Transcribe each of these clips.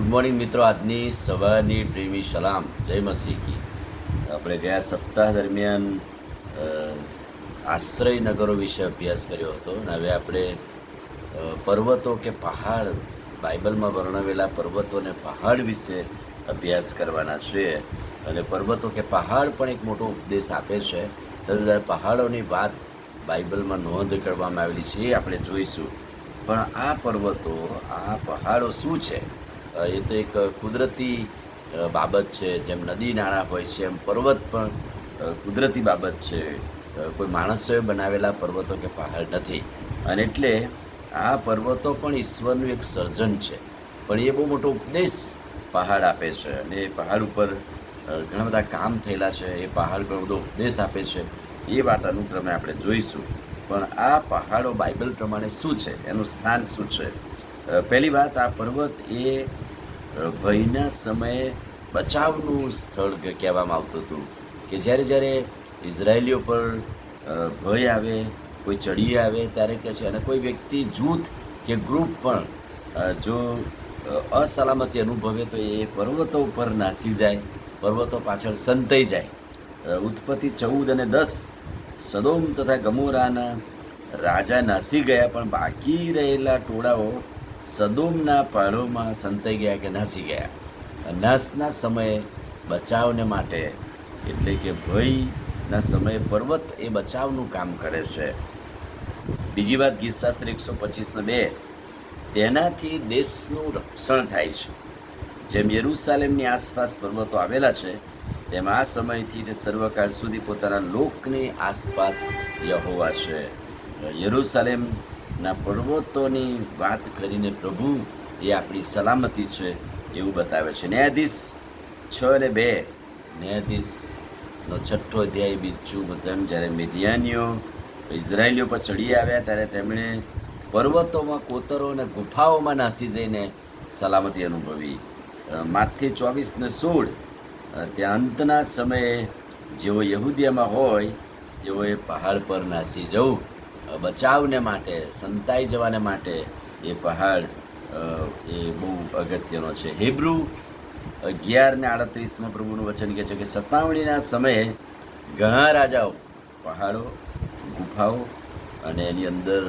Good morning મિત્રો. આજની સવારની પ્રેમી સલામ, જય મસીહ કી. આપણે ગયા સપ્તાહ દરમિયાન આશ્રય નગરો વિશે અભ્યાસ કર્યો હતો અને હવે આપણે પર્વતો કે પહાડ, બાઇબલમાં વર્ણવેલા પર્વતો અને પહાડ વિશે અભ્યાસ કરવાના છીએ. અને પર્વતો કે પહાડ પણ એક મોટો ઉપદેશ આપે છે. ત્યારે પહાડોની વાત બાઇબલમાં નોંધ કરવામાં આવેલી છે, એ આપણે જોઈશું. પણ આ પર્વતો, આ પહાડો શું છે? એ તો એક કુદરતી બાબત છે. જેમ નદી નાળા હોય છે એમ પર્વત પણ કુદરતી બાબત છે. કોઈ માણસોએ બનાવેલા પર્વતો કે પહાડ નથી. અને એટલે આ પર્વતો પણ ઈશ્વરનું એક સર્જન છે. પણ એ બહુ મોટો ઉપદેશ પહાડ આપે છે અને એ પહાડ ઉપર ઘણા બધા કામ થયેલા છે. એ પહાડ ઘણો બધો ઉપદેશ આપે છે. એ વાત અનુક્રમે આપણે જોઈશું. પણ આ પહાડો બાઇબલ પ્રમાણે શું છે, એનું સ્થાન શું છે? પહેલી વાત, આ પર્વત એ ભયના સમયે બચાવનું સ્થળ કહેવામાં આવતું હતું. કે જ્યારે ઇઝરાયેલીઓ પર ભય આવે, કોઈ ચડી આવે, ત્યારે કહે છે, અને કોઈ વ્યક્તિ જૂથ કે ગ્રુપ પણ જો અસલામતી અનુભવે તો એ પર્વતો ઉપર નાસી જાય, પર્વતો પાછળ સંતાઈ જાય. ઉત્પત્તિ 14 અને 10, સદોમ તથા ગમોરાના રાજા નાસી ગયા, પણ બાકી રહેલા ટોળાઓ સદોમના પહાડોમાં સંતાઈ ગયા કે નાસી ગયા. નાશના સમયે બચાવને માટે, એટલે કે ભયના સમયે પર્વત એ બચાવનું કામ કરે છે. બીજી વાત, ગીતશાસ્ત્ર 125:2, તેનાથી દેશનું રક્ષણ થાય છે. જેમ યરૂશાલેમની આસપાસ પર્વતો આવેલા છે, તેમ આ સમયથી તે સર્વકાળ સુધી પોતાના લોકની આસપાસ યહોવા છે. યરૂશાલેમના પર્વતોની વાત કરીને પ્રભુ એ આપણી સલામતી છે એવું બતાવે છે. ન્યાયાધીશ 6 અને 2, ન્યાયાધીશનો 6 અધ્યાય, બીજું વચન, જ્યારે મિદ્યાનીઓ ઇઝરાયેલીઓ પર ચડી આવ્યા ત્યારે તેમણે પર્વતોમાં, કોતરો અને ગુફાઓમાં નાસી જઈને સલામતી અનુભવી. માથથી 24 અને 16, ત્યાં અંતના સમયે જેઓ યહૂદિયામાં હોય તેઓએ પહાડ પર નાસી જવું, બચાવને માટે, સંતાઈ જવાને માટે એ પહાડ એ બહુ અગત્યનો છે. હિબ્રુ 11:38 પ્રભુનું વચન કહે છે કે સતાવણીના સમયે ઘણા રાજાઓ પહાડો, ગુફાઓ અને એની અંદર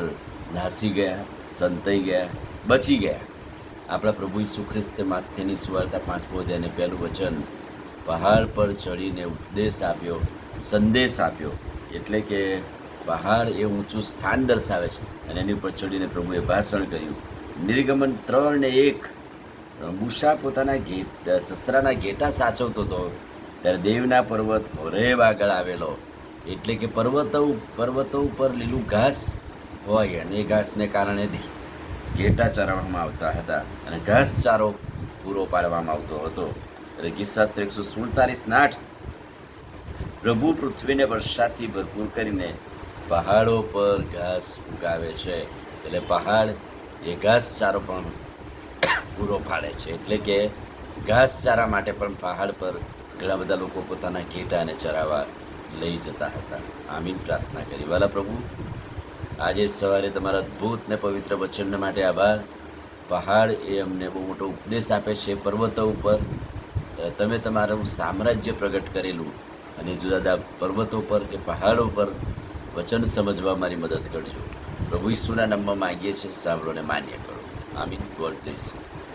નાસી ગયા, સંતાઈ ગયા, બચી ગયા. આપણા પ્રભુ ઈસુ ખ્રિસ્તે માથેની સુવાર્તા 5મો અધ્યાય અને 1લું વચન, પહાડ પર ચડીને ઉપદેશ આપ્યો, સંદેશ આપ્યો. એટલે કે પહાડ એ ઊંચું સ્થાન દર્શાવે છે અને એની ઉપર ચડીને પ્રભુએ ભાષણ કર્યું. નિર્ગમન 3 અને 1, મૂસા પોતાના સસરાના ઘેટા સાચવતો હતો ત્યારે દેવના પર્વત હોરેબ આગળ આવેલો. એટલે કે પર્વતો ઉપર લીલું ઘાસ હોય અને એ ઘાસને કારણે ઘેટા ચરાવવામાં આવતા હતા અને ઘાસચારો પૂરો પાડવામાં આવતો હતો. એટલે ગીતશાસ્ત્ર 147:8, પ્રભુ પૃથ્વીને વરસાદથી ભરપૂર કરીને પહાડો પર ઘાસ ઉગાવે છે. એટલે પહાડ એ ઘાસચારો પણ પૂરો પાડે છે. એટલે કે ઘાસચારા માટે પણ પહાડ પર ઘણા બધા લોકો પોતાના ઘેટાને ચરાવવા લઈ જતા હતા. આમીન પ્રાર્થના કરી. વાલા પ્રભુ, આજે સવારે તમારા અદ્ભુત ને પવિત્ર વચન માટે આભાર. પહાડ એ અમને બહુ મોટો ઉપદેશ આપે છે. પર્વતો ઉપર તમે તમારું સામ્રાજ્ય પ્રગટ કરેલું અને જુદા જુદા પર્વતો પર કે પહાડો પર વચન સમજવા મારી મદદ કરજો. પ્રભુ ઈસુના નામમાં માંગીએ છીએ, સાંભળો ને માન્ય કરો. આમીન. God bless you.